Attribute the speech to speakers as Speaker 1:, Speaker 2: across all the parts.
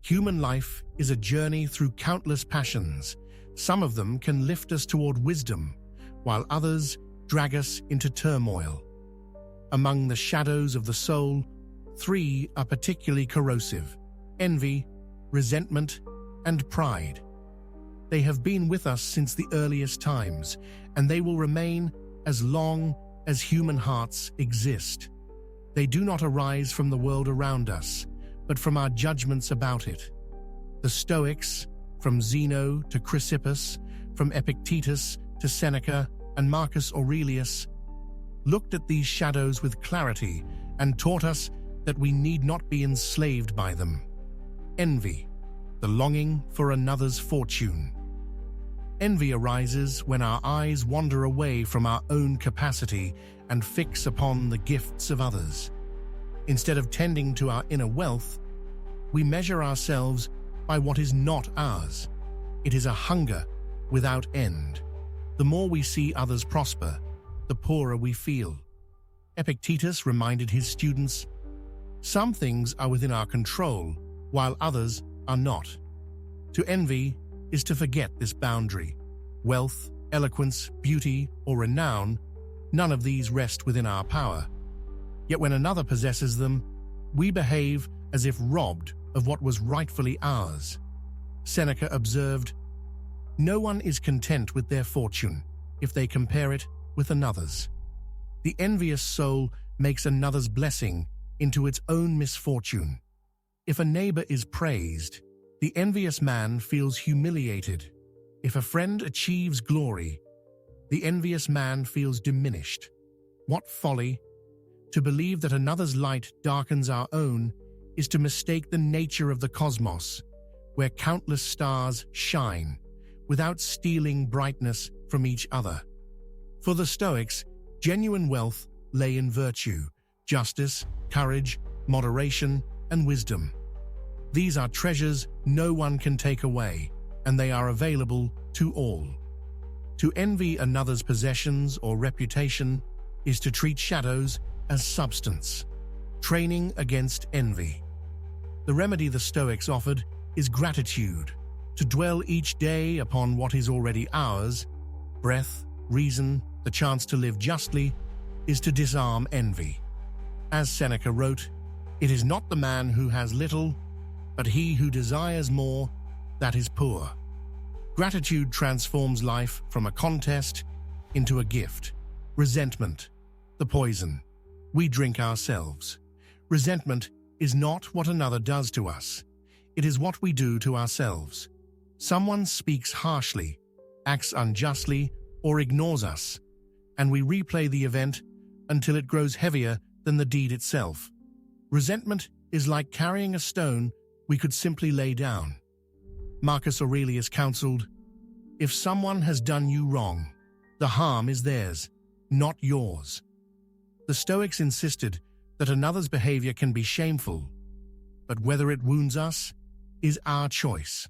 Speaker 1: Human life is a journey through countless passions. Some of them can lift us toward wisdom, while others drag us into turmoil. Among the shadows of the soul, 3 are particularly corrosive: envy, resentment, and pride. They have been with us since the earliest times, and they will remain as long as human hearts exist. They do not arise from the world around us, but from our judgments about it. The Stoics, from Zeno to Chrysippus, from Epictetus to Seneca and Marcus Aurelius, looked at these shadows with clarity and taught us that we need not be enslaved by them. Envy, the longing for another's fortune. Envy arises when our eyes wander away from our own capacity and fix upon the gifts of others. Instead of tending to our inner wealth, we measure ourselves by what is not ours. It is a hunger without end. The more we see others prosper, the poorer we feel. Epictetus reminded his students, "Some things are within our control, while others are not." To envy is to forget this boundary. Wealth, eloquence, beauty, or renown, none of these rest within our power. Yet when another possesses them, we behave as if robbed of what was rightfully ours. Seneca observed, "No one is content with their fortune if they compare it with another's." The envious soul makes another's blessing into its own misfortune. If a neighbor is praised, the envious man feels humiliated. If a friend achieves glory, the envious man feels diminished. What folly! To believe that another's light darkens our own is to mistake the nature of the cosmos, where countless stars shine, without stealing brightness from each other. For the Stoics, genuine wealth lay in virtue, justice, courage, moderation, and wisdom. These are treasures no one can take away, and they are available to all. To envy another's possessions or reputation is to treat shadows as substance. Training against envy. The remedy the Stoics offered is gratitude, to dwell each day upon what is already ours. Breath, reason, the chance to live justly, is to disarm envy. As Seneca wrote, "It is not the man who has little, but he who desires more, that is poor." Gratitude transforms life from a contest into a gift. Resentment, the poison we drink ourselves. Resentment is not what another does to us. It is what we do to ourselves. Someone speaks harshly, acts unjustly, or ignores us, and we replay the event until it grows heavier than the deed itself. Resentment is like carrying a stone we could simply lay down. Marcus Aurelius counseled, "If someone has done you wrong, the harm is theirs, not yours." The Stoics insisted that another's behavior can be shameful, but whether it wounds us is our choice.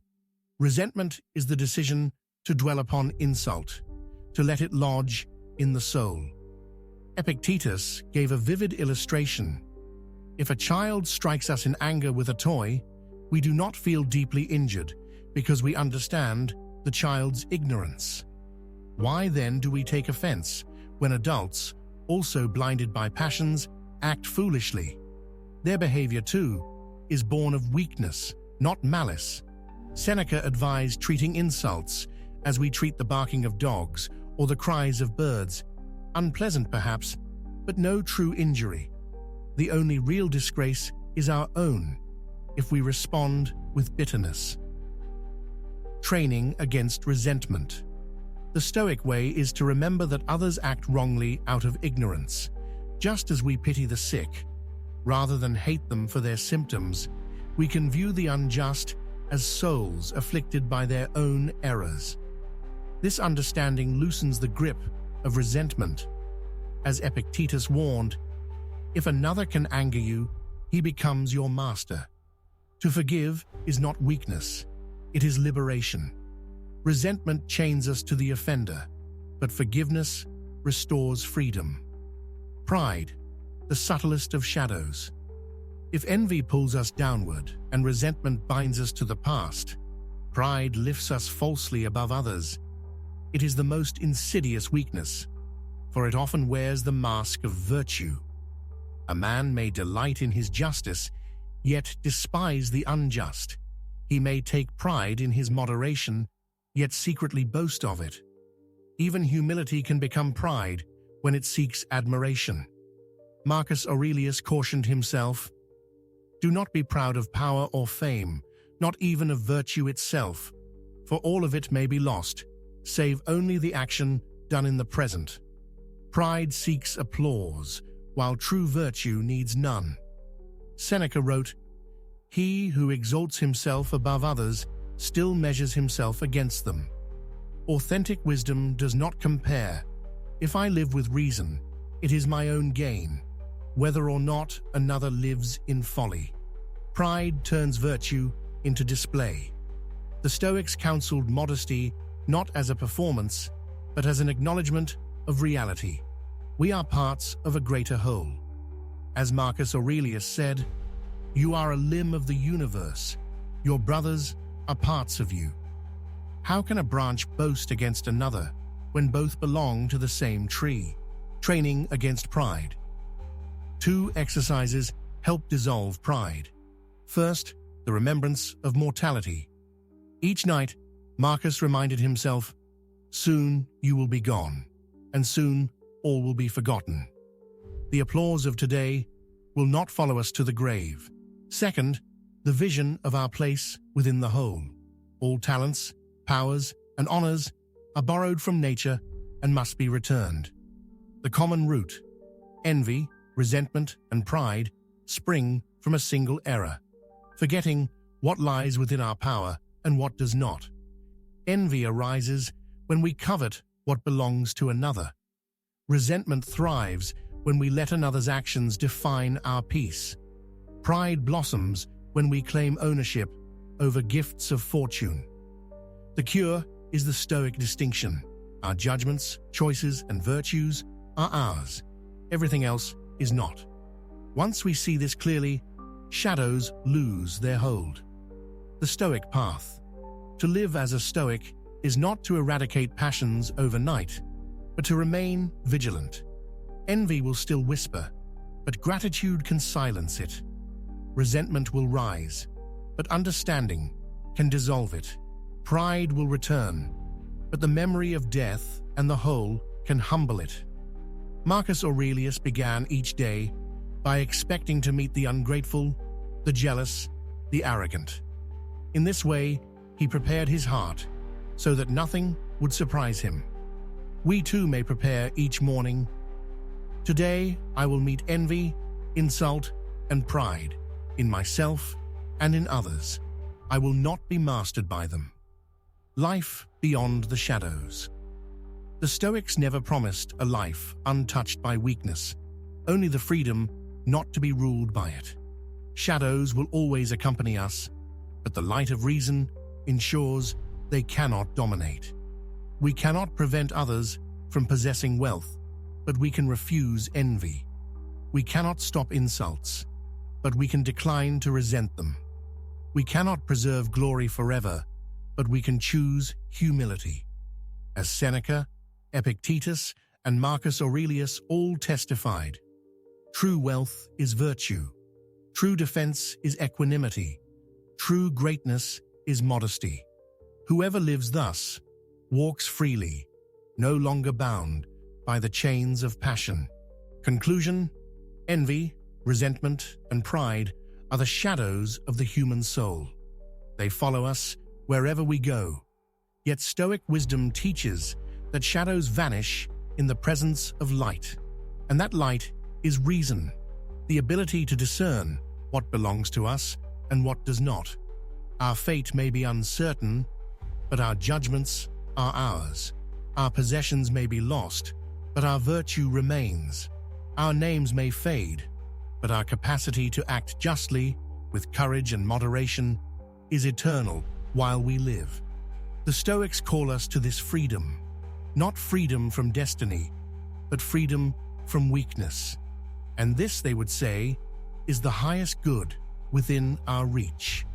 Speaker 1: Resentment is the decision to dwell upon insult, to let it lodge in the soul. Epictetus gave a vivid illustration. If a child strikes us in anger with a toy, we do not feel deeply injured because we understand the child's ignorance. Why then do we take offense when adults, also blinded by passions, act foolishly? Their behavior, too, is born of weakness, not malice. Seneca advised treating insults as we treat the barking of dogs or the cries of birds, unpleasant perhaps, but no true injury. The only real disgrace is our own, if we respond with bitterness. Training against resentment. The Stoic way is to remember that others act wrongly out of ignorance, just as we pity the sick. Rather than hate them for their symptoms, we can view the unjust as souls afflicted by their own errors. This understanding loosens the grip of resentment. As Epictetus warned, if another can anger you, he becomes your master. To forgive is not weakness, it is liberation. Resentment chains us to the offender, but forgiveness restores freedom. Pride, the subtlest of shadows. If envy pulls us downward and resentment binds us to the past, pride lifts us falsely above others. It is the most insidious weakness, for it often wears the mask of virtue. A man may delight in his justice, yet despise the unjust. He may take pride in his moderation, yet secretly boast of it. Even humility can become pride when it seeks admiration. Marcus Aurelius cautioned himself, "Do not be proud of power or fame, not even of virtue itself, for all of it may be lost, save only the action done in the present." Pride seeks applause, while true virtue needs none. Seneca wrote, "He who exalts himself above others still measures himself against them." Authentic wisdom does not compare. If I live with reason, it is my own gain, whether or not another lives in folly. Pride turns virtue into display. The Stoics counseled modesty not as a performance, but as an acknowledgement of reality. We are parts of a greater whole. As Marcus Aurelius said, "You are a limb of the universe. Your brothers are parts of you." How can a branch boast against another when both belong to the same tree? Training against pride. 2 exercises help dissolve pride. First, the remembrance of mortality. Each night, Marcus reminded himself, "Soon you will be gone, and soon all will be forgotten." The applause of today will not follow us to the grave. Second, the vision of our place within the whole. All talents, powers, and honors are borrowed from nature and must be returned. The common root, envy, resentment, and pride, spring from a single error, forgetting what lies within our power and what does not. Envy arises when we covet what belongs to another. Resentment thrives when we let another's actions define our peace. Pride blossoms when we claim ownership over gifts of fortune. The cure is the Stoic distinction. Our judgments, choices, and virtues are ours. Everything else is not. Once we see this clearly, shadows lose their hold. The Stoic path. To live as a Stoic is not to eradicate passions overnight, but to remain vigilant. Envy will still whisper, but gratitude can silence it. Resentment will rise, but understanding can dissolve it. Pride will return, but the memory of death and the whole can humble it. Marcus Aurelius began each day by expecting to meet the ungrateful, the jealous, the arrogant. In this way, he prepared his heart so that nothing would surprise him. We too may prepare each morning. Today, I will meet envy, insult, and pride in myself and in others. I will not be mastered by them. Life beyond the shadows. The Stoics never promised a life untouched by weakness, only the freedom not to be ruled by it. Shadows will always accompany us, but the light of reason ensures they cannot dominate. We cannot prevent others from possessing wealth, but we can refuse envy. We cannot stop insults, but we can decline to resent them. We cannot preserve glory forever, but we can choose humility. As Seneca, Epictetus, and Marcus Aurelius all testified, true wealth is virtue. True defense is equanimity. True greatness is modesty. Whoever lives thus walks freely, no longer bound by the chains of passion. Conclusion: envy, resentment, and pride are the shadows of the human soul. They follow us wherever we go. Yet Stoic wisdom teaches that shadows vanish in the presence of light, and that light is reason, the ability to discern what belongs to us and what does not. Our fate may be uncertain, but our judgments are ours. Our possessions may be lost, but our virtue remains. Our names may fade, but our capacity to act justly, with courage and moderation, is eternal while we live. The Stoics call us to this freedom, not freedom from destiny, but freedom from weakness. And this, they would say, is the highest good within our reach.